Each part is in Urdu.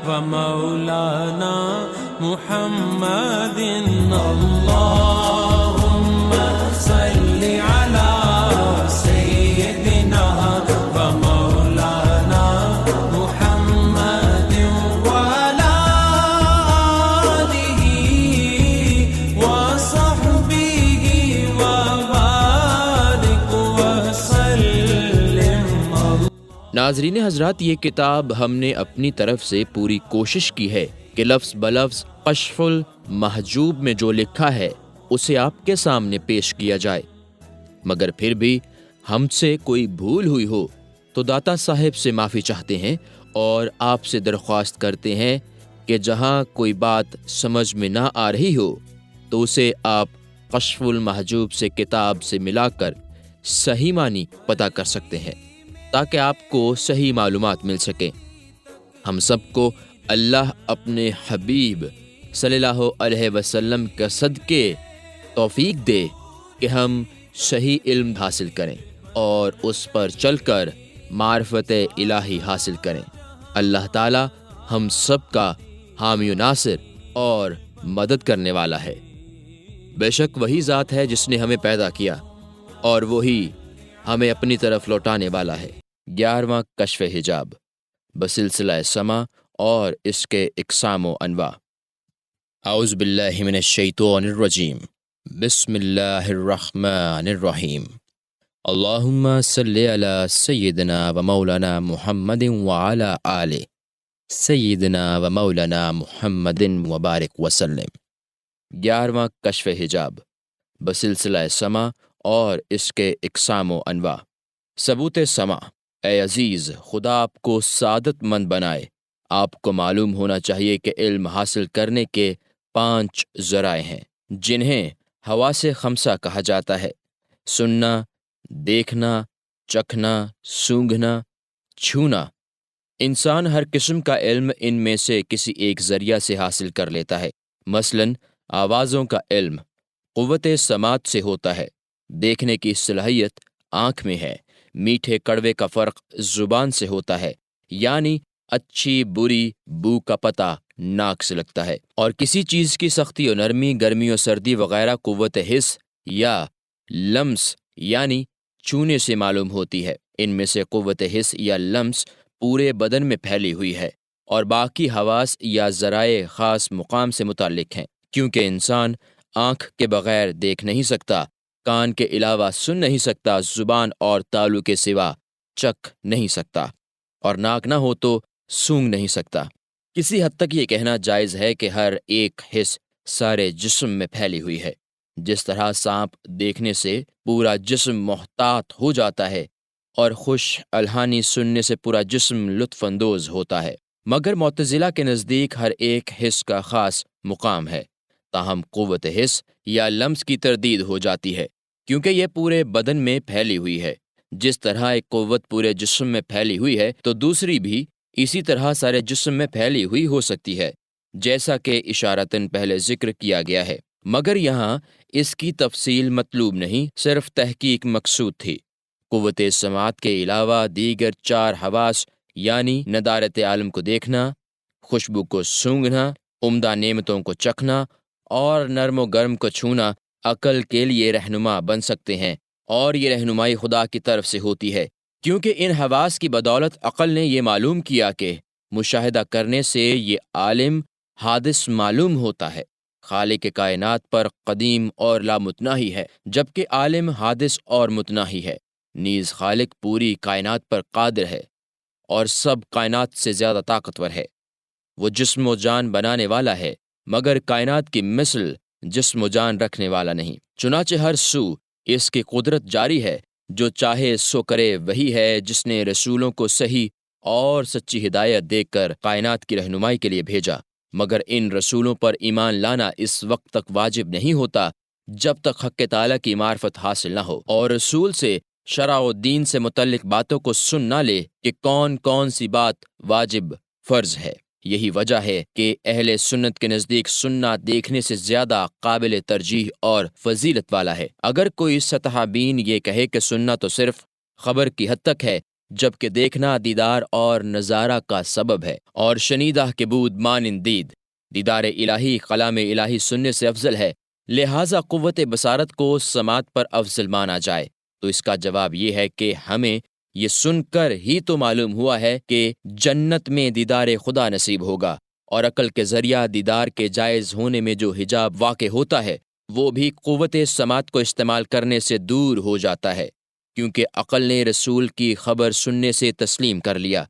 ومولانا محمد اللهم صل على سيدنا ومولانا محمد وعلى آله وصحبه وبارك وسلم. ناظرین حضرات، یہ کتاب ہم نے اپنی طرف سے پوری کوشش کی ہے کہ لفظ بلفظ کشف المحجوب میں جو لکھا ہے اسے آپ کے سامنے پیش کیا جائے، مگر پھر بھی ہم سے کوئی بھول ہوئی ہو تو داتا صاحب سے معافی چاہتے ہیں اور آپ سے درخواست کرتے ہیں کہ جہاں کوئی بات سمجھ میں نہ آ رہی ہو تو اسے آپ کشف المحجوب سے کتاب سے ملا کر صحیح معنی پتہ کر سکتے ہیں تاکہ آپ کو صحیح معلومات مل سکیں. ہم سب کو اللہ اپنے حبیب صلی اللہ علیہ وسلم کا صدقے توفیق دے کہ ہم صحیح علم حاصل کریں اور اس پر چل کر معرفت الہی حاصل کریں. اللہ تعالی ہم سب کا حامی و ناصر اور مدد کرنے والا ہے. بے شک وہی ذات ہے جس نے ہمیں پیدا کیا اور وہی ہمیں اپنی طرف لوٹانے والا ہے. 11واں کشف حجاب بسلسلہ سما اور اس کے اقسام و انواع. اعوذ باللہ من الشیطان الرجیم. بسم اللہ الرحمن الرحیم. اللہم صلی علی سیدنا و مولانا محمد وعلی آل سیدنا و مولانا محمد وبارک وسلم. 11واں کشف حجاب بسلسلہ سما اور اس کے اقسام و انواع. ثبوت سما. اے عزیز، خدا آپ کو سعادت مند بنائے. آپ کو معلوم ہونا چاہیے کہ علم حاصل کرنے کے 5 ذرائع ہیں جنہیں حواس خمسہ کہا جاتا ہے: سننا، دیکھنا، چکھنا، سونگھنا، چھونا. انسان ہر قسم کا علم ان میں سے کسی ایک ذریعہ سے حاصل کر لیتا ہے. مثلاً آوازوں کا علم قوت سماعت سے ہوتا ہے. دیکھنے کی صلاحیت آنکھ میں ہے. میٹھے کڑوے کا فرق زبان سے ہوتا ہے، یعنی اچھی بری بو کا پتہ ناک سے لگتا ہے. اور کسی چیز کی سختی و نرمی، گرمی و سردی وغیرہ قوت حس یا لمس یعنی چھونے سے معلوم ہوتی ہے. ان میں سے قوت حس یا لمس پورے بدن میں پھیلی ہوئی ہے اور باقی حواس یا ذرائع خاص مقام سے متعلق ہیں. کیونکہ انسان آنکھ کے بغیر دیکھ نہیں سکتا، کان کے علاوہ سن نہیں سکتا، زبان اور تالو کے سوا چکھ نہیں سکتا، اور ناک نہ ہو تو سونگھ نہیں سکتا. کسی حد تک یہ کہنا جائز ہے کہ ہر ایک حس سارے جسم میں پھیلی ہوئی ہے. جس طرح سانپ دیکھنے سے پورا جسم محتاط ہو جاتا ہے اور خوش الحانی سننے سے پورا جسم لطف اندوز ہوتا ہے، مگر معتزلہ کے نزدیک ہر ایک حس کا خاص مقام ہے. تاہم قوت حس یا لمس کی تردید ہو جاتی ہے کیونکہ یہ پورے بدن میں پھیلی ہوئی ہے. جس طرح ایک قوت پورے جسم میں پھیلی ہوئی ہے تو دوسری بھی اسی طرح سارے جسم میں پھیلی ہوئی ہو سکتی ہے، جیسا کہ اشارتاً پہلے ذکر کیا گیا ہے. مگر یہاں اس کی تفصیل مطلوب نہیں، صرف تحقیق مقصود تھی. قوت سماعت کے علاوہ دیگر 4 حواس یعنی ندارت عالم کو دیکھنا، خوشبو کو سونگھنا، عمدہ نعمتوں کو چکھنا اور نرم و گرم کو چھونا عقل کے لیے رہنما بن سکتے ہیں، اور یہ رہنمائی خدا کی طرف سے ہوتی ہے کیونکہ ان حواس کی بدولت عقل نے یہ معلوم کیا کہ مشاہدہ کرنے سے یہ عالم حادث معلوم ہوتا ہے. خالق کائنات پر قدیم اور لامتناہی ہے، جبکہ عالم حادث اور متناہی ہے. نیز خالق پوری کائنات پر قادر ہے اور سب کائنات سے زیادہ طاقتور ہے. وہ جسم و جان بنانے والا ہے، مگر کائنات کی مثل جسم و جان رکھنے والا نہیں. چنانچہ ہر سو اس کی قدرت جاری ہے. جو چاہے سو کرے وہی ہے جس نے رسولوں کو صحیح اور سچی ہدایت دے کر کائنات کی رہنمائی کے لیے بھیجا. مگر ان رسولوں پر ایمان لانا اس وقت تک واجب نہیں ہوتا جب تک حق تعالیٰ کی معرفت حاصل نہ ہو اور رسول سے شرع و دین سے متعلق باتوں کو سن نہ لے کہ کون کون سی بات واجب فرض ہے. یہی وجہ ہے کہ اہل سنت کے نزدیک سننا دیکھنے سے زیادہ قابل ترجیح اور فضیلت والا ہے. اگر کوئی سطح بین یہ کہے کہ سننا تو صرف خبر کی حد تک ہے، جبکہ دیکھنا دیدار اور نظارہ کا سبب ہے، اور شنیدہ کے بود مانند دید، دیدار الہی کلام الہی سننے سے افضل ہے، لہٰذا قوت بصارت کو سماعت پر افضل مانا جائے۔ تو اس کا جواب یہ ہے کہ ہمیں یہ سن کر ہی تو معلوم ہوا ہے کہ جنت میں دیدار خدا نصیب ہوگا، اور عقل کے ذریعہ دیدار کے جائز ہونے میں جو حجاب واقع ہوتا ہے وہ بھی قوت سماعت کو استعمال کرنے سے دور ہو جاتا ہے، کیونکہ عقل نے رسول کی خبر سننے سے تسلیم کر لیا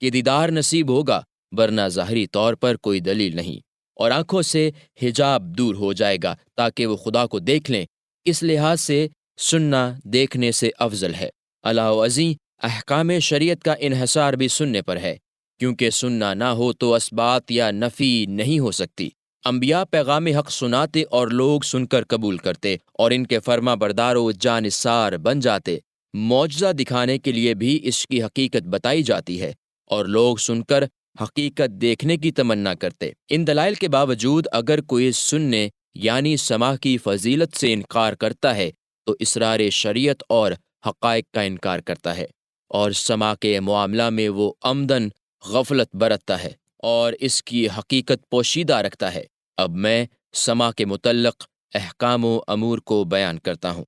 کہ دیدار نصیب ہوگا، ورنہ ظاہری طور پر کوئی دلیل نہیں، اور آنکھوں سے حجاب دور ہو جائے گا تاکہ وہ خدا کو دیکھ لیں۔ اس لحاظ سے سننا دیکھنے سے افضل ہے۔ علاوہ ازیں احکام شریعت کا انحصار بھی سننے پر ہے، کیونکہ سننا نہ ہو تو اثبات یا نفی نہیں ہو سکتی۔ انبیاء پیغام حق سناتے اور لوگ سن کر قبول کرتے اور ان کے فرما بردار و جانثار بن جاتے۔ معجزہ دکھانے کے لیے بھی اس کی حقیقت بتائی جاتی ہے، اور لوگ سن کر حقیقت دیکھنے کی تمنا کرتے۔ ان دلائل کے باوجود اگر کوئی سننے یعنی سماع کی فضیلت سے انکار کرتا ہے تو اسرار شریعت اور حقائق کا انکار کرتا ہے، اور سماع کے معاملہ میں وہ عمدن غفلت برتتا ہے اور اس کی حقیقت پوشیدہ رکھتا ہے۔ اب میں سماع کے متعلق احکام و امور کو بیان کرتا ہوں۔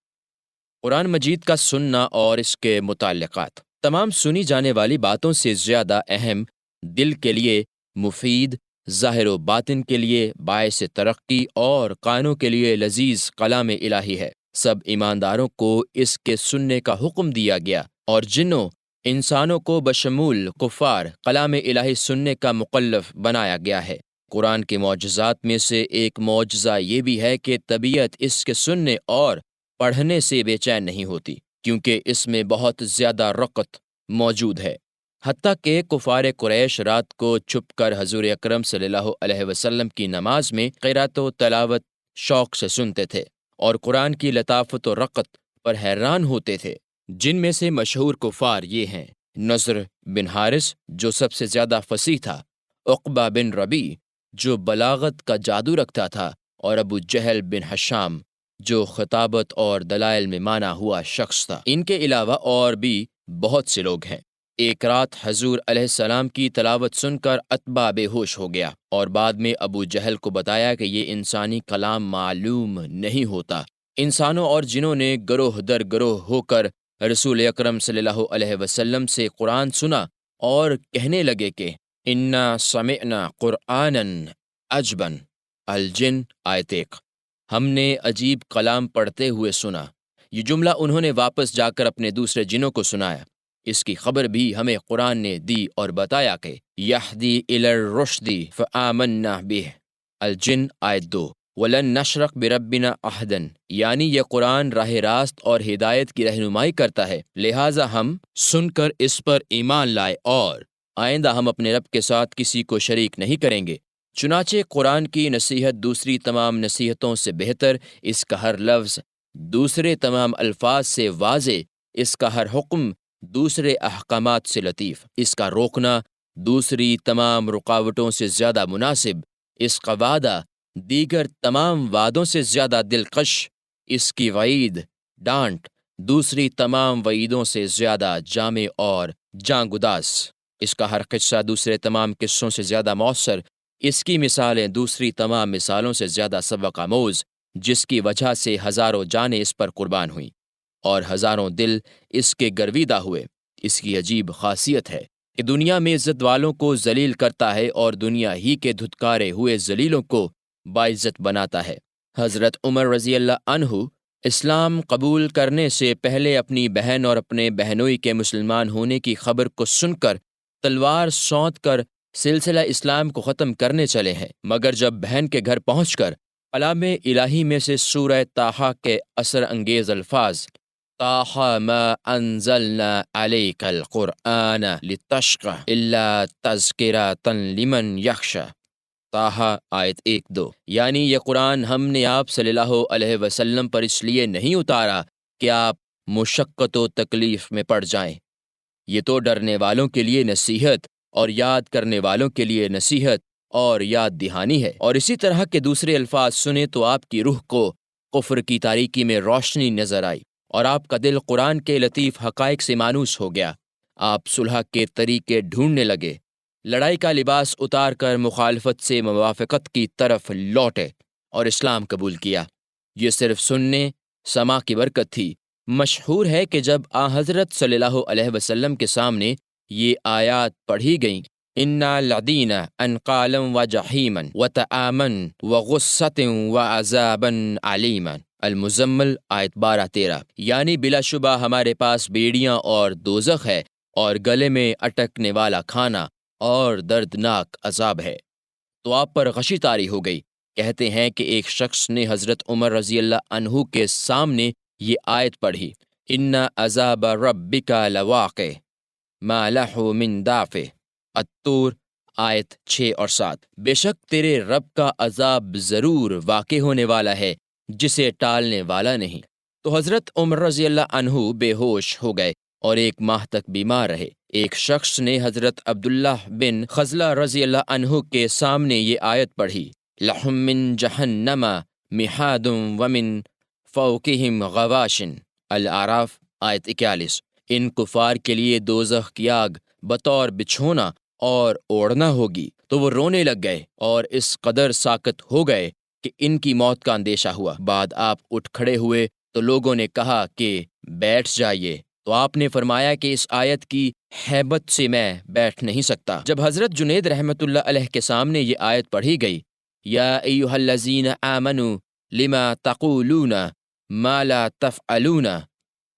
قرآن مجید کا سننا اور اس کے متعلقات۔ تمام سنی جانے والی باتوں سے زیادہ اہم، دل کے لیے مفید، ظاہر و باطن کے لیے باعث ترقی اور کانوں کے لیے لذیذ کلام الہی ہے۔ سب ایمانداروں کو اس کے سننے کا حکم دیا گیا، اور جنوں انسانوں کو بشمول کفار کلام الہی سننے کا مکلف بنایا گیا ہے۔ قرآن کے معجزات میں سے ایک معجزہ یہ بھی ہے کہ طبیعت اس کے سننے اور پڑھنے سے بے چین نہیں ہوتی، کیونکہ اس میں بہت زیادہ رقت موجود ہے۔ حتیٰ کہ کفار قریش رات کو چھپ کر حضور اکرم صلی اللہ علیہ وسلم کی نماز میں قرات و تلاوت شوق سے سنتے تھے، اور قرآن کی لطافت و رقت پر حیران ہوتے تھے۔ جن میں سے مشہور کفار یہ ہیں: نضر بن حارث جو سب سے زیادہ فصیح تھا، عقبہ بن ربیع جو بلاغت کا جادو رکھتا تھا، اور ابو جہل بن ہشام جو خطابت اور دلائل میں مانا ہوا شخص تھا۔ ان کے علاوہ اور بھی بہت سے لوگ ہیں۔ ایک رات حضور علیہ السلام کی تلاوت سن کر عتبہ بے ہوش ہو گیا، اور بعد میں ابو جہل کو بتایا کہ یہ انسانی کلام معلوم نہیں ہوتا۔ انسانوں اور جنوں نے گروہ در گروہ ہو کر رسول اکرم صلی اللہ علیہ وسلم سے قرآن سنا اور کہنے لگے کہ انا سمعنا قرآنا عجبا، الجن آیت 1۔ ہم نے عجیب کلام پڑھتے ہوئے سنا۔ یہ جملہ انہوں نے واپس جا کر اپنے دوسرے جنوں کو سنایا۔ اس کی خبر بھی ہمیں قرآن نے دی اور بتایا کہ یہدی الی الرشد فآمنا بہ، الجن آیت 2۔ وَلَن نَشْرَكَ بِرَبِّنَا أَحَدًا، یعنی یہ قرآن راہ راست اور ہدایت کی رہنمائی کرتا ہے، لہٰذا ہم سن کر اس پر ایمان لائے اور آئندہ ہم اپنے رب کے ساتھ کسی کو شریک نہیں کریں گے۔ چنانچہ قرآن کی نصیحت دوسری تمام نصیحتوں سے بہتر، اس کا ہر لفظ دوسرے تمام الفاظ سے واضح، اس کا ہر حکم دوسرے احکامات سے لطیف، اس کا روکنا دوسری تمام رکاوٹوں سے زیادہ مناسب، اس کا وعدہ دیگر تمام وعدوں سے زیادہ دلکش، اس کی وعید ڈانٹ دوسری تمام وعیدوں سے زیادہ جامع اور جاں گداز، اس کا ہر قصہ دوسرے تمام قصوں سے زیادہ مؤثر، اس کی مثالیں دوسری تمام مثالوں سے زیادہ سبق آموز، جس کی وجہ سے ہزاروں جانیں اس پر قربان ہوئیں اور ہزاروں دل اس کے گرویدہ ہوئے۔ اس کی عجیب خاصیت ہے کہ دنیا میں عزت والوں کو ذلیل کرتا ہے اور دنیا ہی کے دھتکارے ہوئے ذلیلوں کو باعزت بناتا ہے۔ حضرت عمر رضی اللہ عنہ اسلام قبول کرنے سے پہلے اپنی بہن اور اپنے بہنوئی کے مسلمان ہونے کی خبر کو سن کر تلوار سونت کر سلسلہ اسلام کو ختم کرنے چلے ہیں، مگر جب بہن کے گھر پہنچ کر کلام الہی میں سے سورہ طٰہٰ کے اثر انگیز الفاظ طٰہٰ ما انزلنا علیک القرآن لتشقى الا تذکرۃ لمن یخشی، طٰہٰ آیت 1-2، یعنی یہ قرآن ہم نے آپ صلی اللہ علیہ وسلم پر اس لیے نہیں اتارا کہ آپ مشقت و تکلیف میں پڑ جائیں، یہ تو ڈرنے والوں کے لیے نصیحت اور یاد کرنے والوں کے لیے نصیحت اور یاد دہانی ہے۔ اور اسی طرح کے دوسرے الفاظ سنے تو آپ کی روح کو کفر کی تاریکی میں روشنی نظر آئی اور آپ کا دل قرآن کے لطیف حقائق سے مانوس ہو گیا۔ آپ صلح کے طریقے ڈھونڈنے لگے، لڑائی کا لباس اتار کر مخالفت سے موافقت کی طرف لوٹے اور اسلام قبول کیا۔ یہ صرف سننے سما کی برکت تھی۔ مشہور ہے کہ جب حضرت صلی اللہ علیہ وسلم کے سامنے یہ آیات پڑھی گئیں، اِنَّا لَدِينَ أَنْقَالًا وَجَحِيمًا وَتَعَامًا وَغُصَّةً وَعَذَابًا عَلِيمًا، المزمل آیت 12-13، یعنی بلا شبہ ہمارے پاس بیڑیاں اور دوزخ ہے اور گلے میں اٹکنے والا کھانا اور دردناک عذاب ہے۔ تو آپ پر غشی طاری ہو گئی۔ کہتے ہیں کہ ایک شخص نے حضرت عمر رضی اللہ عنہ کے سامنے یہ آیت پڑھی، ان عذاب ربک لواقع ما لہ من دافع، الطور آیت 6 اور 7، بے شک تیرے رب کا عذاب ضرور واقع ہونے والا ہے جسے ٹالنے والا نہیں۔ تو حضرت عمر رضی اللہ عنہ بے ہوش ہو گئے اور 1 ماہ تک بیمار رہے۔ ایک شخص نے حضرت عبداللہ بن خزلہ رضی اللہ عنہ کے سامنے یہ آیت پڑھی، لَهُم مِّن جَهَنَّمَ مِحَادٌ وَمِن فَوْقِهِمْ غَوَاشٍ، الاعراف آیت 41، ان کفار کے لیے دوزخ کی آگ بطور بچھونا اور اوڑھنا ہوگی۔ تو وہ رونے لگ گئے اور اس قدر ساکت ہو گئے کہ ان کی موت کا اندیشہ ہوا۔ بعد آپ اٹھ کھڑے ہوئے تو لوگوں نے کہا کہ بیٹھ جائیے، تو آپ نے فرمایا کہ اس آیت کی ہیبت سے میں بیٹھ نہیں سکتا۔ جب حضرت جنید رحمۃ اللہ علیہ کے سامنے یہ آیت پڑھی گئی، یا ایھا الذین آمنوا لما تقولون ما لا تفعلون،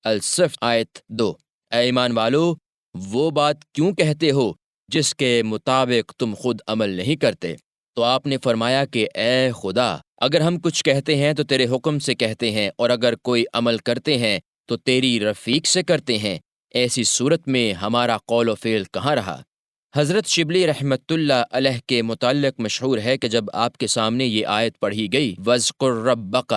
الصف آیت 2، اے ایمان والو وہ بات کیوں کہتے ہو جس کے مطابق تم خود عمل نہیں کرتے؟ تو آپ نے فرمایا کہ اے خدا، اگر ہم کچھ کہتے ہیں تو تیرے حکم سے کہتے ہیں، اور اگر کوئی عمل کرتے ہیں تو تیری رفیق سے کرتے ہیں، ایسی صورت میں ہمارا قول و فعل کہاں رہا؟ حضرت شبلی رحمت اللہ علیہ کے متعلق مشہور ہے کہ جب آپ کے سامنے یہ آیت پڑھی گئی، وَاذْكُرْ رَبَّكَ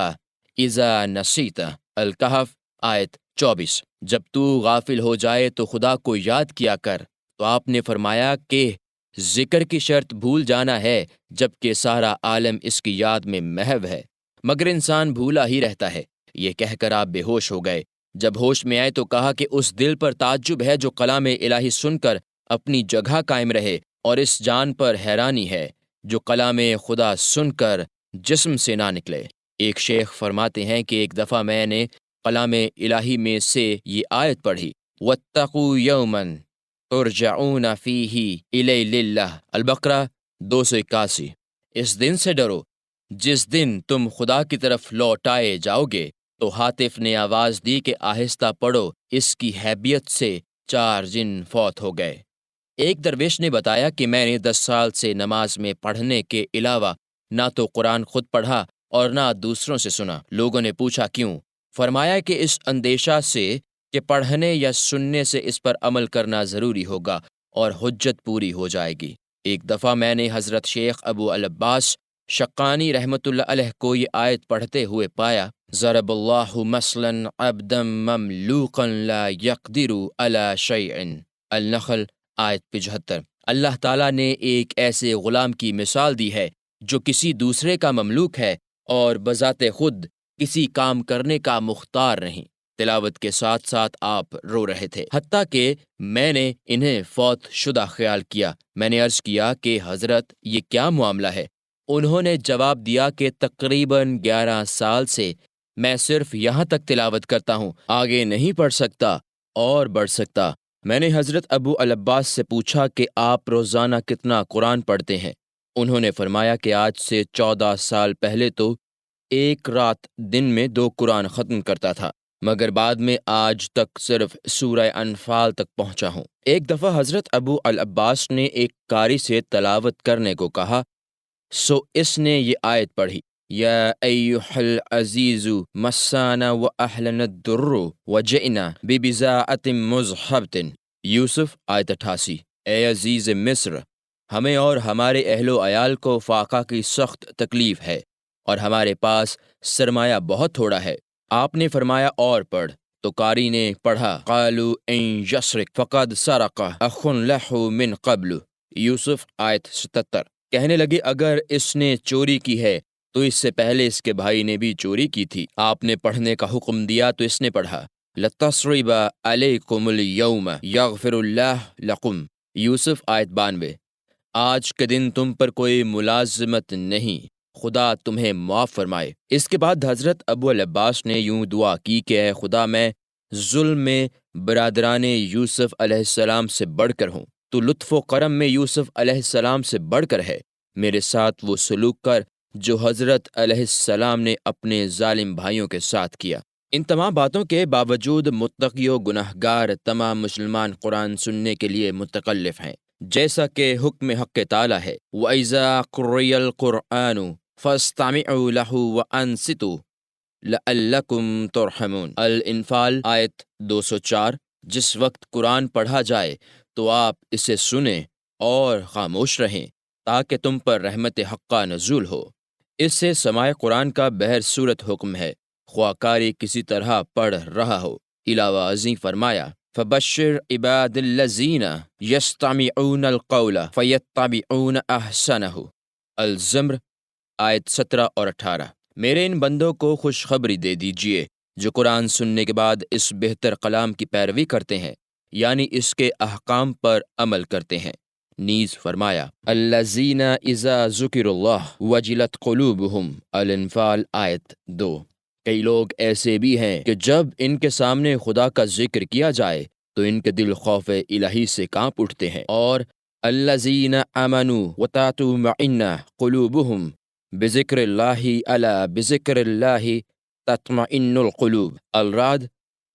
إِذَا نَسِيتَ، الکہف آیت 24، جب تو غافل ہو جائے تو خدا کو یاد کیا کر، تو آپ نے فرمایا کہ ذکر کی شرط بھول جانا ہے، جبکہ سارا عالم اس کی یاد میں محو ہے، مگر انسان بھولا ہی رہتا ہے۔ یہ کہہ کر آپ بے ہوش ہو گئے۔ جب ہوش میں آئے تو کہا کہ اس دل پر تعجب ہے جو کلام الہی سن کر اپنی جگہ قائم رہے، اور اس جان پر حیرانی ہے جو کلام خدا سن کر جسم سے نہ نکلے۔ ایک شیخ فرماتے ہیں کہ ایک دفعہ میں نے کلام الہی میں سے یہ آیت پڑھی، وَاتَّقُوا يَوْمًا تُرْجَعُونَ فِيهِ إِلَيْهِ اللَّهِ، البقرہ 281، اس دن سے ڈرو جس دن تم خدا کی طرف لوٹائے جاؤ گے۔ تو حاطف نے آواز دی کہ آہستہ پڑھو، اس کی حیبیت سے 4 جن فوت ہو گئے۔ ایک درویش نے بتایا کہ میں نے 10 سال سے نماز میں پڑھنے کے علاوہ نہ تو قرآن خود پڑھا اور نہ دوسروں سے سنا۔ لوگوں نے پوچھا کیوں؟ فرمایا کہ اس اندیشہ سے کہ پڑھنے یا سننے سے اس پر عمل کرنا ضروری ہوگا اور حجت پوری ہو جائے گی۔ ایک دفعہ میں نے حضرت شیخ ابو العباس شقانی رحمۃ اللہ علیہ کو یہ آیت پڑھتے ہوئے پایا، ضرب اللہ مثلا عبدا مملوقا لا يقدر على شيء، النحل آیت 75، اللہ تعالیٰ نے ایک ایسے غلام کی مثال دی ہے جو کسی دوسرے کا مملوک ہے اور بذات خود کسی کام کرنے کا مختار نہیں۔ تلاوت کے ساتھ ساتھ آپ رو رہے تھے، حتیٰ کہ میں نے انہیں فوت شدہ خیال کیا۔ میں نے عرض کیا کہ حضرت یہ کیا معاملہ ہے؟ انہوں نے جواب دیا کہ تقریباً 11 سال سے میں صرف یہاں تک تلاوت کرتا ہوں، آگے نہیں پڑھ سکتا اور بڑھ سکتا۔ میں نے حضرت ابو العباس سے پوچھا کہ آپ روزانہ کتنا قرآن پڑھتے ہیں؟ انہوں نے فرمایا کہ آج سے 14 سال پہلے تو ایک رات دن میں 2 قرآن ختم کرتا تھا، مگر بعد میں آج تک صرف سورہ انفال تک پہنچا ہوں۔ ایک دفعہ حضرت ابو العباس نے ایک قاری سے تلاوت کرنے کو کہا، سو اس نے یہ آیت پڑھی، یا ایھا العزیز مسانا واہلنا الضر وجئنا ببضاعۃ مزجاۃ، یوسف آیت 88، اے عزیز مصر، ہمیں اور ہمارے اہل و عیال کو فاقہ کی سخت تکلیف ہے اور ہمارے پاس سرمایہ بہت تھوڑا ہے۔ آپ نے فرمایا اور پڑھ، تو قاری نے پڑھا، قالوا ان یسرق فقد سرق اخ لہ من قبل، یوسف آیت 77۔ کہنے لگے اگر اس نے چوری کی ہے تو اس سے پہلے اس کے بھائی نے بھی چوری کی تھی۔ آپ نے پڑھنے کا حکم دیا تو اس نے پڑھا، لتصرب علیکم اليوم یغفر اللہ لکم، یوسف آیت 92۔ آج کے دن تم پر کوئی ملازمت نہیں، خدا تمہیں معاف فرمائے۔ اس کے بعد حضرت ابو العباس نے یوں دعا کی کہ اے خدا، میں ظلم میں برادران یوسف علیہ السلام سے بڑھ کر ہوں، تو لطف و کرم میں یوسف علیہ السلام سے بڑھ کر ہے، میرے ساتھ وہ سلوک کر جو حضرت علیہ السلام نے اپنے ظالم بھائیوں کے ساتھ کیا۔ ان تمام باتوں کے باوجود متقی و گناہگار تمام مسلمان قرآن سننے کے لیے متکلف ہیں، جیسا کہ حکم حق تعالی ہے، وَإِذَا قُرِّئَ الْقُرْآنُ فَاسْتَمِعُوا لَهُ وَأَنصِتُوا لَعَلَّكُمْ تُرْحَمُونَ۔ الانفال آیت 204۔ جس وقت قرآن پڑھا جائے تو آپ اسے سنیں اور خاموش رہیں تاکہ تم پر رحمت حقہ نزول ہو۔ اس سے سماع قرآن کا بہر صورت حکم ہے، خواہ قاری کسی طرح پڑھ رہا ہو۔ علاوہ ازیں فرمایا فَبَشِّرْ عِبَادِ الَّذِينَ يَسْتَمِعُونَ الْقَوْلَ فَيَتَّبِعُونَ أَحْسَنَهُ۔ الزمر آیت 17 اور 18۔ میرے ان بندوں کو خوشخبری دے دیجئے جو قرآن سننے کے بعد اس بہتر کلام کی پیروی کرتے ہیں، یعنی اس کے احکام پر عمل کرتے ہیں۔ نیز فرمایا الذین اذا ذکر اللہ وجلت قلوبہم۔ الانفال آیت 2۔ کئی لوگ ایسے بھی ہیں کہ جب ان کے سامنے خدا کا ذکر کیا جائے تو ان کے دل خوف الہی سے کانپ اٹھتے ہیں۔ اور الذین آمنوا وتطمئن قلوبہم بذکر اللہ الا بذکر اللہ تطمئن القلوب۔ الرعد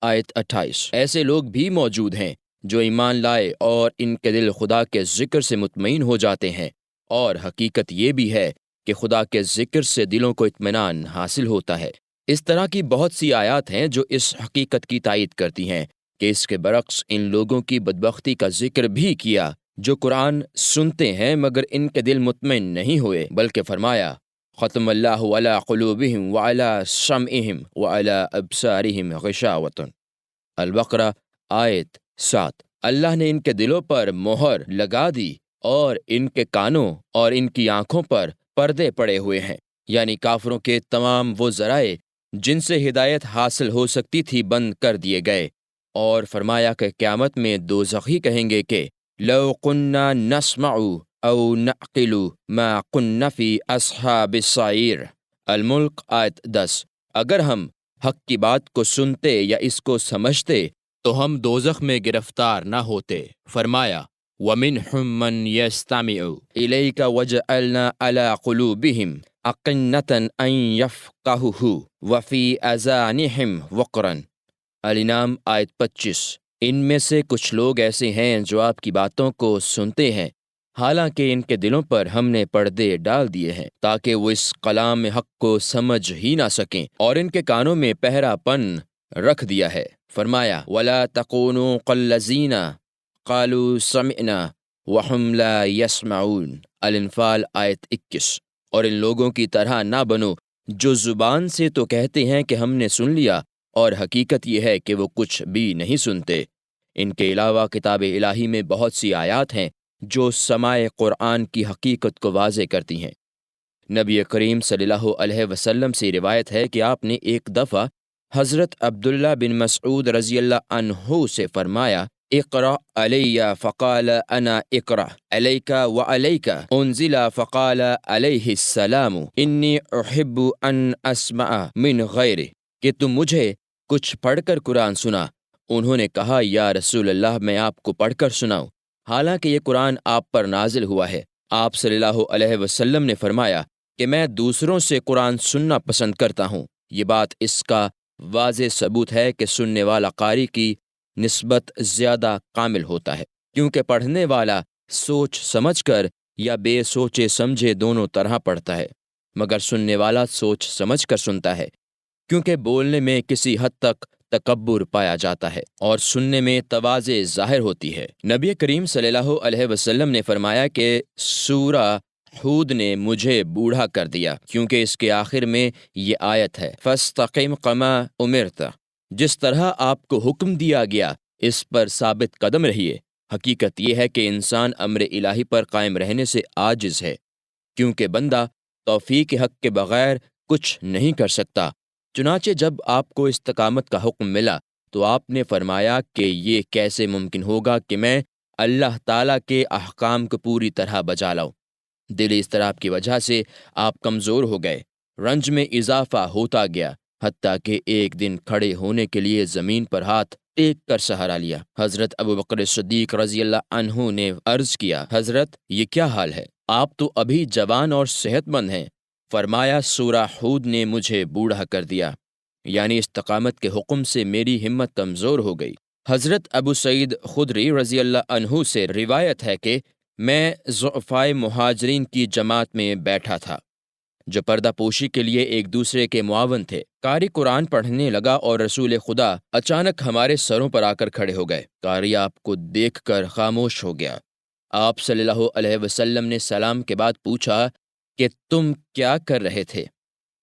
آیت 28۔ ایسے لوگ بھی موجود ہیں جو ایمان لائے اور ان کے دل خدا کے ذکر سے مطمئن ہو جاتے ہیں، اور حقیقت یہ بھی ہے کہ خدا کے ذکر سے دلوں کو اطمینان حاصل ہوتا ہے۔ اس طرح کی بہت سی آیات ہیں جو اس حقیقت کی تائید کرتی ہیں کہ اس کے برعکس ان لوگوں کی بدبختی کا ذکر بھی کیا جو قرآن سنتے ہیں مگر ان کے دل مطمئن نہیں ہوئے، بلکہ فرمایا ختم اللہ علی قلوبہم وعلی سمعہم وعلی ابصارہم غشاوۃ۔ البقرہ آیت 7۔ اللہ نے ان کے دلوں پر مہر لگا دی اور ان کے کانوں اور ان کی آنکھوں پر پردے پڑے ہوئے ہیں، یعنی کافروں کے تمام وہ ذرائع جن سے ہدایت حاصل ہو سکتی تھی بند کر دیے گئے۔ اور فرمایا کہ قیامت میں دوزخی کہیں گے کہ لو كنا نسمع او نعقل ما كنا فی اصحاب السعیر۔ الملک آیت 10۔ اگر ہم حق کی بات کو سنتے یا اس کو سمجھتے تو ہم دوزخ میں گرفتار نہ ہوتے۔ فرمایا وَمِنْهُمْ مَنْ يَسْتَمِعُ إِلَيْكَ وَجَعَلْنَا عَلَىٰ قُلُوبِهِمْ أَكِنَّةً أَن يَفْقَهُوهُ وَفِي آذَانِهِمْ وَقْرًا۔ الانعام آیت 25۔ ان میں سے کچھ لوگ ایسے ہیں جو آپ کی باتوں کو سنتے ہیں، حالانکہ ان کے دلوں پر ہم نے پردے ڈال دیے ہیں تاکہ وہ اس کلام حق کو سمجھ ہی نہ سکیں، اور ان کے کانوں میں پہرا پن رکھ دیا ہے۔ فرمایا وَلَا تَكُونُوا كَالَّذِينَ قَالُوا سَمِعْنَا وَهُمْ لَا يَسْمَعُونَ۔ الانفال آیت 21۔ اور ان لوگوں کی طرح نہ بنو جو زبان سے تو کہتے ہیں کہ ہم نے سن لیا، اور حقیقت یہ ہے کہ وہ کچھ بھی نہیں سنتے۔ ان کے علاوہ کتاب الہی میں بہت سی آیات ہیں جو سماع قرآن کی حقیقت کو واضح کرتی ہیں۔ نبی کریم صلی اللہ علیہ وسلم سے روایت ہے کہ آپ نے ایک دفعہ حضرت عبداللہ بن مسعود رضی اللہ عنہ سے فرمایا اقرأ علی فقال انا اقرأ علیک وعلیک انزل فقال علیہ السلام انی احب ان اسمع من غیرہ، کہ تم مجھے کچھ پڑھ کر قرآن سنا۔ انہوں نے کہا یا رسول اللہ، میں آپ کو پڑھ کر سناؤں حالانکہ یہ قرآن آپ پر نازل ہوا ہے؟ آپ صلی اللہ علیہ وسلم نے فرمایا کہ میں دوسروں سے قرآن سننا پسند کرتا ہوں۔ یہ بات اس کا واضح ثبوت ہے کہ سننے والا قاری کی نسبت زیادہ کامل ہوتا ہے، کیونکہ پڑھنے والا سوچ سمجھ کر یا بے سوچے سمجھے دونوں طرح پڑھتا ہے، مگر سننے والا سوچ سمجھ کر سنتا ہے، کیونکہ بولنے میں کسی حد تک تکبر پایا جاتا ہے اور سننے میں تواضع ظاہر ہوتی ہے۔ نبی کریم صلی اللہ علیہ وسلم نے فرمایا کہ سورہ ہود نے مجھے بوڑھا کر دیا، کیونکہ اس کے آخر میں یہ آیت ہے فَاسْتَقِمْ كَمَا أُمِرْتَ، جس طرح آپ کو حکم دیا گیا اس پر ثابت قدم رہیے۔ حقیقت یہ ہے کہ انسان امر الہی پر قائم رہنے سے عاجز ہے، کیونکہ بندہ توفیق حق کے بغیر کچھ نہیں کر سکتا۔ چنانچہ جب آپ کو استقامت کا حکم ملا تو آپ نے فرمایا کہ یہ کیسے ممکن ہوگا کہ میں اللہ تعالیٰ کے احکام کو پوری طرح بجا لاؤں۔ دلی اضطراب کی وجہ سے آپ کمزور ہو گئے، رنج میں اضافہ ہوتا گیا، حتیٰ کہ ایک دن کھڑے ہونے کے لیے زمین پر ہاتھ ٹیک کر سہارا لیا۔ حضرت ابوبکر صدیق رضی اللہ عنہ نے عرض کیا، حضرت یہ کیا حال ہے؟ آپ تو ابھی جوان اور صحت مند ہیں۔ فرمایا، سورہ ہود نے مجھے بوڑھا کر دیا، یعنی استقامت کے حکم سے میری ہمت کمزور ہو گئی۔ حضرت ابو سعید خدری رضی اللہ عنہ سے روایت ہے کہ میں ضعفائے مہاجرین کی جماعت میں بیٹھا تھا جو پردہ پوشی کے لیے ایک دوسرے کے معاون تھے۔ قاری قرآن پڑھنے لگا اور رسول خدا اچانک ہمارے سروں پر آ کر کھڑے ہو گئے۔ قاری آپ کو دیکھ کر خاموش ہو گیا۔ آپ صلی اللہ علیہ وسلم نے سلام کے بعد پوچھا کہ تم کیا کر رہے تھے؟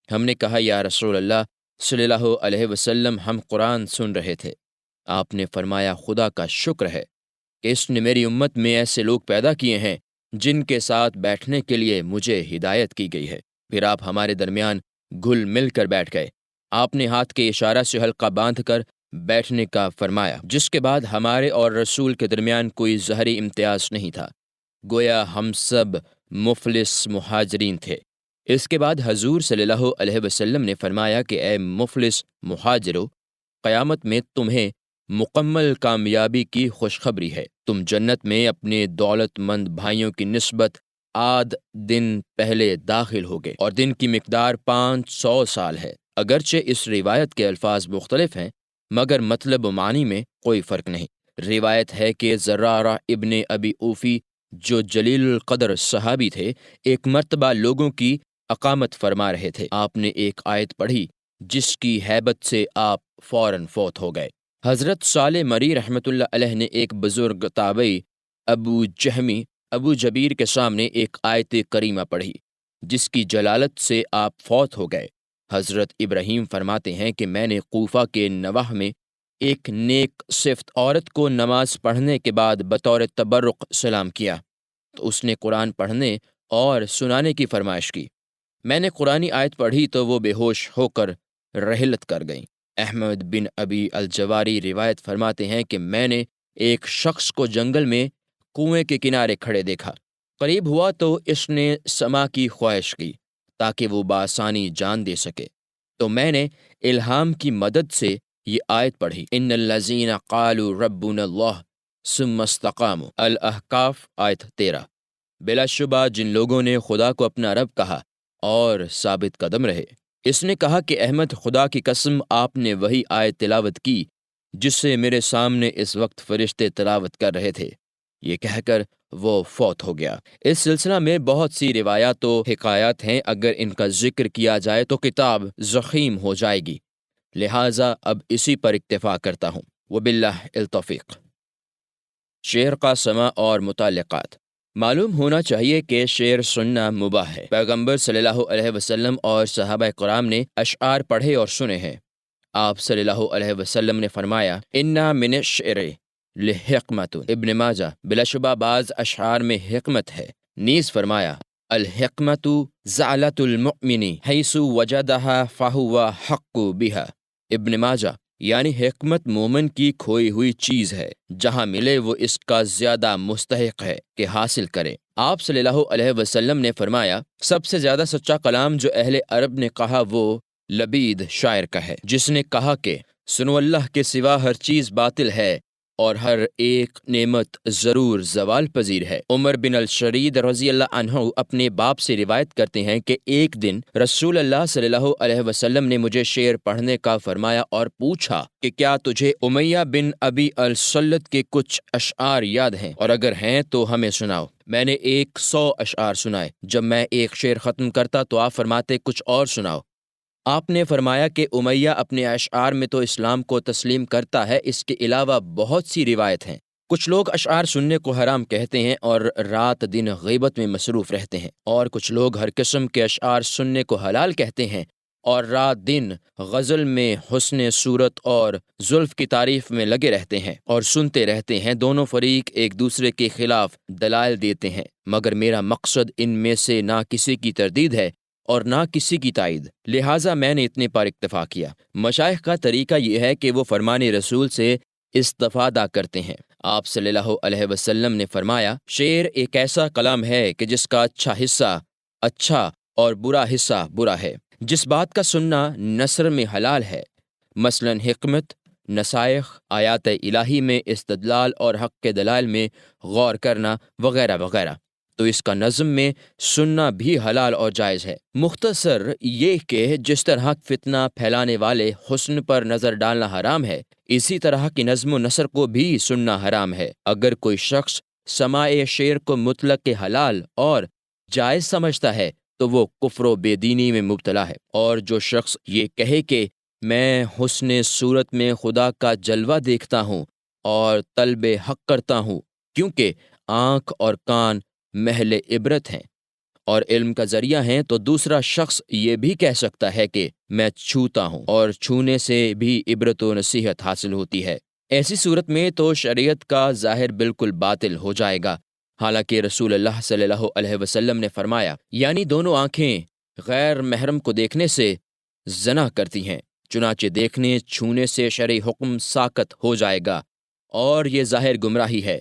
ہم نے کہا، یا رسول اللہ صلی اللہ علیہ وسلم، ہم قرآن سن رہے تھے۔ آپ نے فرمایا، خدا کا شکر ہے کہ اس نے میری امت میں ایسے لوگ پیدا کیے ہیں جن کے ساتھ بیٹھنے کے لیے مجھے ہدایت کی گئی ہے۔ پھر آپ ہمارے درمیان گھل مل کر بیٹھ گئے۔ آپ نے ہاتھ کے اشارہ سے حلقہ باندھ کر بیٹھنے کا فرمایا، جس کے بعد ہمارے اور رسول کے درمیان کوئی ظاہری امتیاز نہیں تھا، گویا ہم سب مفلس مہاجرین تھے۔ اس کے بعد حضور صلی اللہ علیہ وسلم نے فرمایا کہ اے مفلس مہاجرو، قیامت میں تمہیں مکمل کامیابی کی خوشخبری ہے۔ تم جنت میں اپنے دولت مند بھائیوں کی نسبت آدھ دن پہلے داخل ہوگے، اور دن کی مقدار 500 سال ہے۔ اگرچہ اس روایت کے الفاظ مختلف ہیں، مگر مطلب و معنی میں کوئی فرق نہیں۔ روایت ہے کہ زرارہ ابن ابی اوفی، جو جلیل القدر صحابی تھے، ایک مرتبہ لوگوں کی اقامت فرما رہے تھے۔ آپ نے ایک آیت پڑھی جس کی ہیبت سے آپ فوراً فوت ہو گئے۔ حضرت صالح مری رحمۃ اللہ علیہ نے ایک بزرگ تابعی ابو جہمی ابو جبیر کے سامنے ایک آیت کریمہ پڑھی جس کی جلالت سے آپ فوت ہو گئے۔ حضرت ابراہیم فرماتے ہیں کہ میں نے کوفہ کے نواح میں ایک نیک صفت عورت کو نماز پڑھنے کے بعد بطور تبرک سلام کیا تو اس نے قرآن پڑھنے اور سنانے کی فرمائش کی۔ میں نے قرآنی آیت پڑھی تو وہ بے ہوش ہو کر رحلت کر گئیں۔ احمد بن ابی الجواری روایت فرماتے ہیں کہ میں نے ایک شخص کو جنگل میں کنویں کے کنارے کھڑے دیکھا۔ قریب ہوا تو اس نے سما کی خواہش کی تاکہ وہ بآسانی جان دے سکے، تو میں نے الہام کی مدد سے یہ آیت پڑھی، ان الذین قالوا ربنا اللہ ثم استقاموا، الاحقاف آیت 13۔ بلا شبہ جن لوگوں نے خدا کو اپنا رب کہا اور ثابت قدم رہے۔ اس نے کہا کہ احمد، خدا کی قسم آپ نے وہی آیت تلاوت کی جس سے میرے سامنے اس وقت فرشتے تلاوت کر رہے تھے۔ یہ کہہ کر وہ فوت ہو گیا۔ اس سلسلہ میں بہت سی روایات و حکایات ہیں، اگر ان کا ذکر کیا جائے تو کتاب ضخیم ہو جائے گی، لہٰذا اب اسی پر اکتفا کرتا ہوں۔ وباللہ التوفیق۔ شعر کا سماع اور متعلقات۔ معلوم ہونا چاہیے کہ شعر سننا مباح ہے۔ پیغمبر صلی اللہ علیہ وسلم اور صحابہ کرام نے اشعار پڑھے اور سنے ہیں۔ آپ صلی اللہ علیہ وسلم نے فرمایا، اِنَّا مِنَ الشِّعْرِ لِحِکْمَةٌ، ابن ماجہ، بلا شبہ بعض اشعار میں حکمت ہے۔ نیز فرمایا، الحکمۃ زعلۃ المؤمن حیث وجدہا فہو حق بہا، ابن ماجہ، یعنی حکمت مومن کی کھوئی ہوئی چیز ہے، جہاں ملے وہ اس کا زیادہ مستحق ہے کہ حاصل کرے۔ آپ صلی اللہ علیہ وسلم نے فرمایا، سب سے زیادہ سچا کلام جو اہل عرب نے کہا وہ لبید شاعر کا ہے، جس نے کہا کہ سنو، اللہ کے سوا ہر چیز باطل ہے اور ہر ایک نعمت ضرور زوال پذیر ہے۔ عمر بن الشرید رضی اللہ عنہ اپنے باپ سے روایت کرتے ہیں کہ ایک دن رسول اللہ صلی اللہ علیہ وسلم نے مجھے شعر پڑھنے کا فرمایا اور پوچھا کہ کیا تجھے امیہ بن ابی السلت کے کچھ اشعار یاد ہیں، اور اگر ہیں تو ہمیں سناؤ۔ میں نے 100 اشعار سنائے۔ جب میں ایک شعر ختم کرتا تو آپ فرماتے کچھ اور سناؤ۔ آپ نے فرمایا کہ امیہ اپنے اشعار میں تو اسلام کو تسلیم کرتا ہے، اس کے علاوہ بہت سی روایت ہیں۔ کچھ لوگ اشعار سننے کو حرام کہتے ہیں اور رات دن غیبت میں مصروف رہتے ہیں، اور کچھ لوگ ہر قسم کے اشعار سننے کو حلال کہتے ہیں اور رات دن غزل میں حسن صورت اور زلف کی تعریف میں لگے رہتے ہیں اور سنتے رہتے ہیں۔ دونوں فریق ایک دوسرے کے خلاف دلائل دیتے ہیں، مگر میرا مقصد ان میں سے نہ کسی کی تردید ہے اور نہ کسی کی تائید، لہٰذا میں نے اتنے پر اکتفا کیا۔ مشائخ کا طریقہ یہ ہے کہ وہ فرمان رسول سے استفادہ کرتے ہیں۔ آپ صلی اللہ علیہ وسلم نے فرمایا، شعر ایک ایسا کلام ہے کہ جس کا اچھا حصہ اچھا اور برا حصہ برا ہے۔ جس بات کا سننا نثر میں حلال ہے، مثلا حکمت، نصائح، آیات الہی میں استدلال اور حق کے دلائل میں غور کرنا وغیرہ وغیرہ، تو اس کا نظم میں سننا بھی حلال اور جائز ہے۔ مختصر یہ کہ جس طرح فتنہ پھیلانے والے حسن پر نظر ڈالنا حرام ہے، اسی طرح کی نظم و نثر کو بھی سننا حرام ہے۔ اگر کوئی شخص سماع شعر کو مطلق حلال اور جائز سمجھتا ہے تو وہ کفر و بے دینی میں مبتلا ہے، اور جو شخص یہ کہے کہ میں حسن صورت میں خدا کا جلوہ دیکھتا ہوں اور طلب حق کرتا ہوں، کیونکہ آنکھ اور کان محل عبرت ہیں اور علم کا ذریعہ ہیں، تو دوسرا شخص یہ بھی کہہ سکتا ہے کہ میں چھوتا ہوں اور چھونے سے بھی عبرت و نصیحت حاصل ہوتی ہے۔ ایسی صورت میں تو شریعت کا ظاہر بالکل باطل ہو جائے گا، حالانکہ رسول اللہ صلی اللہ علیہ وسلم نے فرمایا، یعنی دونوں آنکھیں غیر محرم کو دیکھنے سے زنا کرتی ہیں، چنانچہ دیکھنے چھونے سے شرعی حکم ساقط ہو جائے گا، اور یہ ظاہر گمراہی ہے۔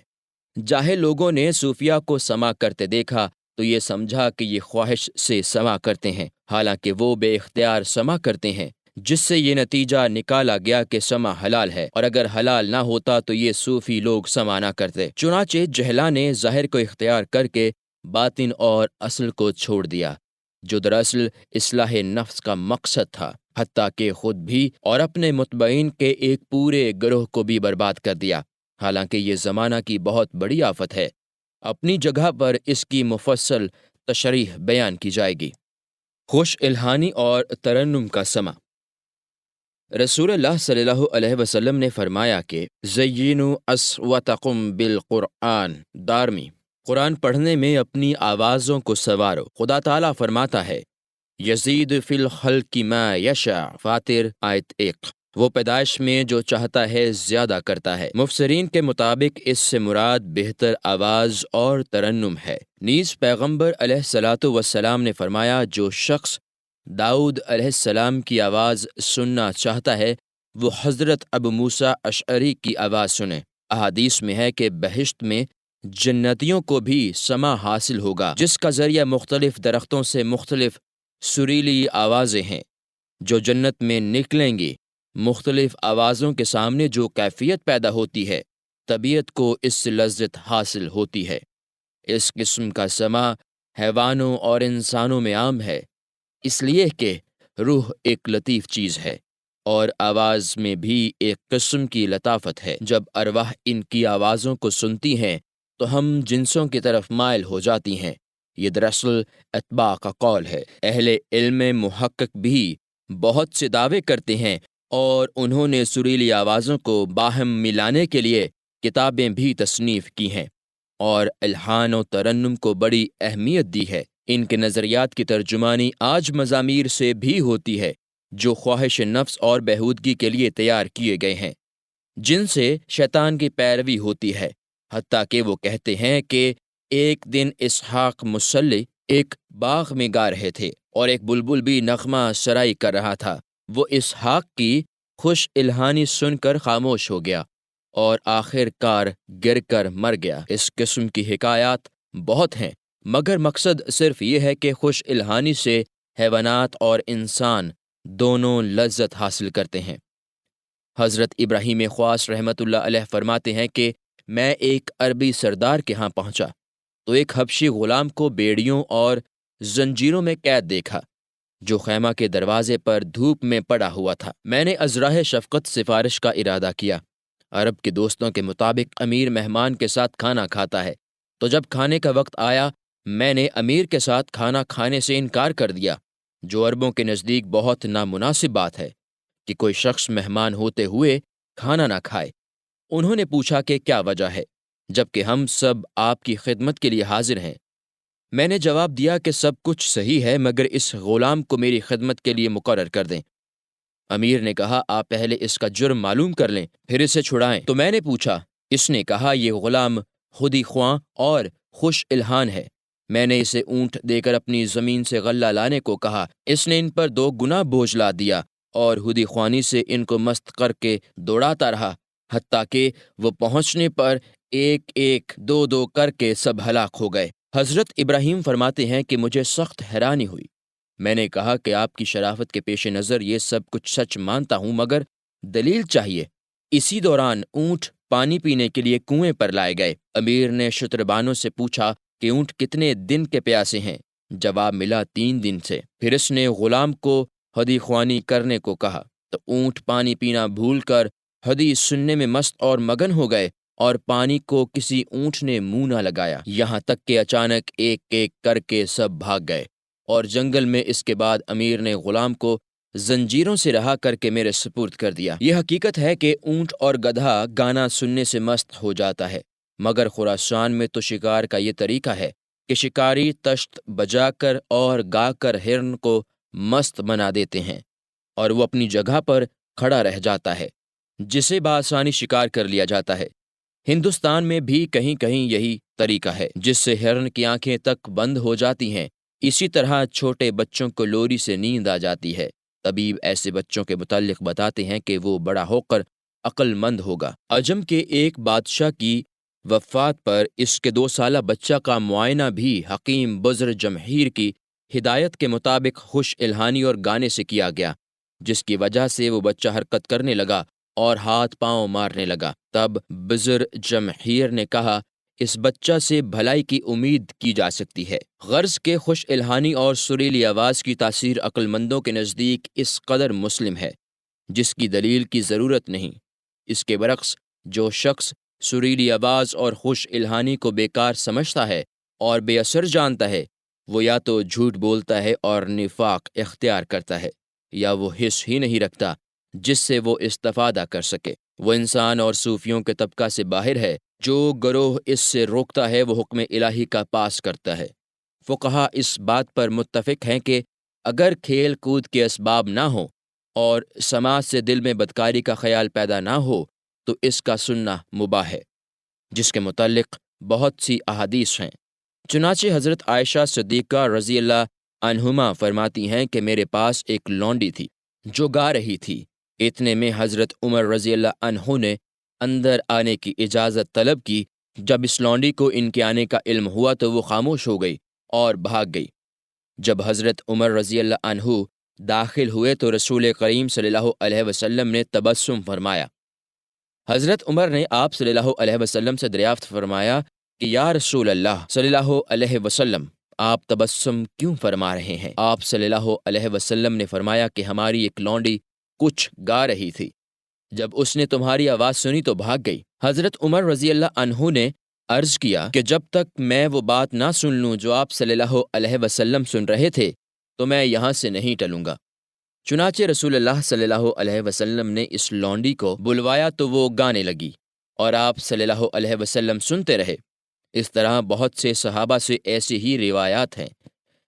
جاہل لوگوں نے صوفیہ کو سما کرتے دیکھا تو یہ سمجھا کہ یہ خواہش سے سما کرتے ہیں، حالانکہ وہ بے اختیار سما کرتے ہیں، جس سے یہ نتیجہ نکالا گیا کہ سما حلال ہے، اور اگر حلال نہ ہوتا تو یہ صوفی لوگ سما نہ کرتے۔ چنانچہ جہلا نے ظاہر کو اختیار کر کے باطن اور اصل کو چھوڑ دیا، جو دراصل اصلاح نفس کا مقصد تھا، حتیٰ کہ خود بھی اور اپنے متبعین کے ایک پورے گروہ کو بھی برباد کر دیا۔ حالانکہ یہ زمانہ کی بہت بڑی آفت ہے، اپنی جگہ پر اس کی مفصل تشریح بیان کی جائے گی۔ خوش الہانی اور ترنم کا سما۔ رسول اللہ صلی اللہ علیہ وسلم نے فرمایا کہ زینوا اصواتکم بالقرآن، دارمی، قرآن پڑھنے میں اپنی آوازوں کو سنوارو۔ خدا تعالیٰ فرماتا ہے، یزید فی الخلق ما یشاء، فاطر آیت 1، وہ پیدائش میں جو چاہتا ہے زیادہ کرتا ہے۔ مفسرین کے مطابق اس سے مراد بہتر آواز اور ترنم ہے۔ نیز پیغمبر علیہ الصلاۃ والسلام نے فرمایا، جو شخص داؤد علیہ السلام کی آواز سننا چاہتا ہے وہ حضرت ابو موسیٰ اشعری کی آواز سنے۔ احادیث میں ہے کہ بہشت میں جنتیوں کو بھی سما حاصل ہوگا، جس کا ذریعہ مختلف درختوں سے مختلف سریلی آوازیں ہیں جو جنت میں نکلیں گی۔ مختلف آوازوں کے سامنے جو کیفیت پیدا ہوتی ہے، طبیعت کو اس سے لذت حاصل ہوتی ہے۔ اس قسم کا سما حیوانوں اور انسانوں میں عام ہے، اس لیے کہ روح ایک لطیف چیز ہے اور آواز میں بھی ایک قسم کی لطافت ہے۔ جب ارواح ان کی آوازوں کو سنتی ہیں تو ہم جنسوں کی طرف مائل ہو جاتی ہیں۔ یہ دراصل اتباع کا قول ہے۔ اہل علم محقق بھی بہت سے دعوے کرتے ہیں اور انہوں نے سریلی آوازوں کو باہم ملانے کے لیے کتابیں بھی تصنیف کی ہیں اور الحان و ترنم کو بڑی اہمیت دی ہے۔ ان کے نظریات کی ترجمانی آج مزامیر سے بھی ہوتی ہے جو خواہش نفس اور بہودگی کے لیے تیار کیے گئے ہیں، جن سے شیطان کی پیروی ہوتی ہے۔ حتیٰ کہ وہ کہتے ہیں کہ ایک دن اسحاق مصلی ایک باغ میں گا رہے تھے اور ایک بلبل بھی نغمہ سرائی کر رہا تھا۔ وہ اسحاق کی خوش الہانی سن کر خاموش ہو گیا اور آخر کار گر کر مر گیا۔ اس قسم کی حکایات بہت ہیں، مگر مقصد صرف یہ ہے کہ خوش الہانی سے حیوانات اور انسان دونوں لذت حاصل کرتے ہیں۔ حضرت ابراہیم خواص رحمۃ اللہ علیہ فرماتے ہیں کہ میں ایک عربی سردار کے ہاں پہنچا تو ایک حبشی غلام کو بیڑیوں اور زنجیروں میں قید دیکھا جو خیمہ کے دروازے پر دھوپ میں پڑا ہوا تھا۔ میں نے ازراہ شفقت سفارش کا ارادہ کیا۔ عرب کے دوستوں کے مطابق امیر مہمان کے ساتھ کھانا کھاتا ہے، تو جب کھانے کا وقت آیا میں نے امیر کے ساتھ کھانا کھانے سے انکار کر دیا، جو عربوں کے نزدیک بہت نامناسب بات ہے کہ کوئی شخص مہمان ہوتے ہوئے کھانا نہ کھائے۔ انہوں نے پوچھا کہ کیا وجہ ہے، جبکہ ہم سب آپ کی خدمت کے لیے حاضر ہیں۔ میں نے جواب دیا کہ سب کچھ صحیح ہے، مگر اس غلام کو میری خدمت کے لیے مقرر کر دیں۔ امیر نے کہا آپ پہلے اس کا جرم معلوم کر لیں پھر اسے چھڑائیں۔ تو میں نے پوچھا، اس نے کہا یہ غلام خودی خواں اور خوش الہان ہے، میں نے اسے اونٹ دے کر اپنی زمین سے غلہ لانے کو کہا، اس نے ان پر 2 گنا بوجھ لا دیا اور خودی خوانی سے ان کو مست کر کے دوڑاتا رہا، حتیٰ کہ وہ پہنچنے پر ایک ایک 2 کر کے سب ہلاک ہو گئے۔ حضرت ابراہیم فرماتے ہیں کہ مجھے سخت حیرانی ہوئی۔ میں نے کہا کہ آپ کی شرافت کے پیش نظر یہ سب کچھ سچ مانتا ہوں، مگر دلیل چاہیے۔ اسی دوران اونٹ پانی پینے کے لیے کنویں پر لائے گئے۔ امیر نے شتربانوں سے پوچھا کہ اونٹ کتنے دن کے پیاسے ہیں؟ جواب ملا 3 دن سے۔ پھر اس نے غلام کو حدیث خوانی کرنے کو کہا تو اونٹ پانی پینا بھول کر حدیث سننے میں مست اور مگن ہو گئے، اور پانی کو کسی اونٹ نے منہ نہ لگایا، یہاں تک کہ اچانک ایک ایک کر کے سب بھاگ گئے، اور جنگل میں اس کے بعد امیر نے غلام کو زنجیروں سے رہا کر کے میرے سپرد کر دیا۔ یہ حقیقت ہے کہ اونٹ اور گدھا گانا سننے سے مست ہو جاتا ہے، مگر خراسان میں تو شکار کا یہ طریقہ ہے کہ شکاری تشت بجا کر اور گا کر ہرن کو مست بنا دیتے ہیں، اور وہ اپنی جگہ پر کھڑا رہ جاتا ہے، جسے بآسانی شکار کر لیا جاتا ہے۔ ہندوستان میں بھی کہیں کہیں یہی طریقہ ہے، جس سے ہرن کی آنکھیں تک بند ہو جاتی ہیں۔ اسی طرح چھوٹے بچوں کو لوری سے نیند آ جاتی ہے۔ طبیب ایسے بچوں کے متعلق بتاتے ہیں کہ وہ بڑا ہو کر عقل مند ہوگا۔ عجم کے ایک بادشاہ کی وفات پر اس کے 2 سالہ بچہ کا معائنہ بھی حکیم بزر جمحیر کی ہدایت کے مطابق خوش الہانی اور گانے سے کیا گیا، جس کی وجہ سے وہ بچہ حرکت کرنے لگا اور ہاتھ پاؤں مارنے لگا۔ تب بزر جمحیر نے کہا، اس بچہ سے بھلائی کی امید کی جا سکتی ہے۔ غرض کے خوش الہانی اور سریلی آواز کی تاثیر عقل مندوں کے نزدیک اس قدر مسلم ہے جس کی دلیل کی ضرورت نہیں۔ اس کے برعکس جو شخص سریلی آواز اور خوش الہانی کو بیکار سمجھتا ہے اور بے اثر جانتا ہے، وہ یا تو جھوٹ بولتا ہے اور نفاق اختیار کرتا ہے، یا وہ حس ہی نہیں رکھتا جس سے وہ استفادہ کر سکے۔ وہ انسان اور صوفیوں کے طبقہ سے باہر ہے۔ جو گروہ اس سے روکتا ہے وہ حکم الہی کا پاس کرتا ہے۔ فقہا اس بات پر متفق ہیں کہ اگر کھیل کود کے اسباب نہ ہوں اور سماج سے دل میں بدکاری کا خیال پیدا نہ ہو تو اس کا سننا مباح ہے، جس کے متعلق بہت سی احادیث ہیں۔ چنانچہ حضرت عائشہ صدیقہ رضی اللہ عنہما فرماتی ہیں کہ میرے پاس ایک لونڈی تھی جو گا رہی تھی۔ اتنے میں حضرت عمر رضی اللہ عنہ نے اندر آنے کی اجازت طلب کی۔ جب اس لونڈی کو ان کے آنے کا علم ہوا تو وہ خاموش ہو گئی اور بھاگ گئی۔ جب حضرت عمر رضی اللہ عنہ داخل ہوئے تو رسول کریم صلی اللہ علیہ وسلم نے تبسم فرمایا۔ حضرت عمر نے آپ صلی اللہ علیہ وسلم سے دریافت فرمایا کہ یا رسول اللہ صلی اللہ علیہ وسلم، آپ تبسم کیوں فرما رہے ہیں؟ آپ صلی اللہ علیہ وسلم نے فرمایا کہ ہماری ایک لونڈی کچھ گا رہی تھی، جب اس نے تمہاری آواز سنی تو بھاگ گئی۔ حضرت عمر رضی اللہ عنہ نے عرض کیا کہ جب تک میں وہ بات نہ سن لوں جو آپ صلی اللہ علیہ وسلم سن رہے تھے تو میں یہاں سے نہیں ٹلوں گا۔ چنانچہ رسول اللہ صلی اللہ علیہ وسلم نے اس لونڈی کو بلوایا تو وہ گانے لگی اور آپ صلی اللہ علیہ وسلم سنتے رہے۔ اس طرح بہت سے صحابہ سے ایسی ہی روایات ہیں۔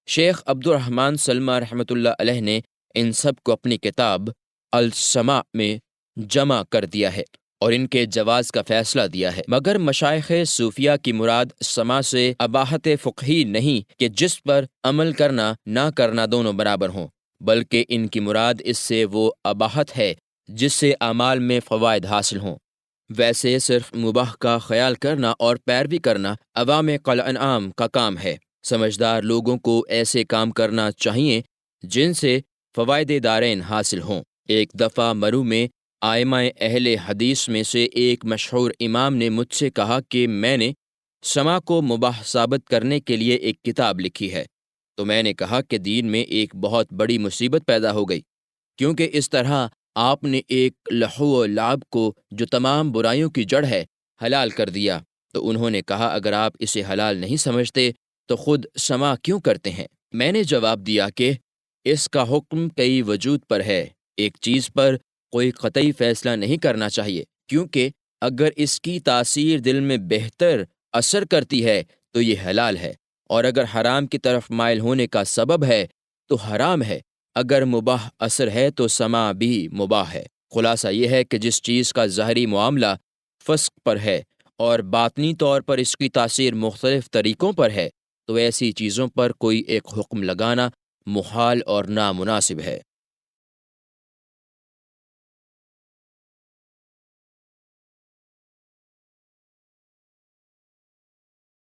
شیخ عبد الرحمن سلمہ رحمۃ اللہ علیہ نے ان سب کو اپنی کتاب السماع میں جمع کر دیا ہے اور ان کے جواز کا فیصلہ دیا ہے، مگر مشائخ صوفیہ کی مراد سماع سے اباحت فقہی نہیں کہ جس پر عمل کرنا نہ کرنا دونوں برابر ہوں، بلکہ ان کی مراد اس سے وہ اباحت ہے جس سے اعمال میں فوائد حاصل ہوں۔ ویسے صرف مباح کا خیال کرنا اور پیروی کرنا عوام کالانعام کا کام ہے۔ سمجھدار لوگوں کو ایسے کام کرنا چاہیے جن سے فوائد دارین حاصل ہوں۔ ایک دفعہ مرو میں ائمہ اہل حدیث میں سے ایک مشہور امام نے مجھ سے کہا کہ میں نے سماع کو مباح ثابت کرنے کے لیے ایک کتاب لکھی ہے، تو میں نے کہا کہ دین میں ایک بہت بڑی مصیبت پیدا ہو گئی، کیونکہ اس طرح آپ نے ایک لہو و لعب کو جو تمام برائیوں کی جڑ ہے حلال کر دیا۔ تو انہوں نے کہا اگر آپ اسے حلال نہیں سمجھتے تو خود سماع کیوں کرتے ہیں؟ میں نے جواب دیا کہ اس کا حکم کئی وجود پر ہے، ایک چیز پر کوئی قطعی فیصلہ نہیں کرنا چاہیے، کیونکہ اگر اس کی تاثیر دل میں بہتر اثر کرتی ہے تو یہ حلال ہے، اور اگر حرام کی طرف مائل ہونے کا سبب ہے تو حرام ہے۔ اگر مباح اثر ہے تو سماع بھی مباح ہے۔ خلاصہ یہ ہے کہ جس چیز کا ظاہری معاملہ فسق پر ہے اور باطنی طور پر اس کی تاثیر مختلف طریقوں پر ہے تو ایسی چیزوں پر کوئی ایک حکم لگانا محال اور نامناسب ہے۔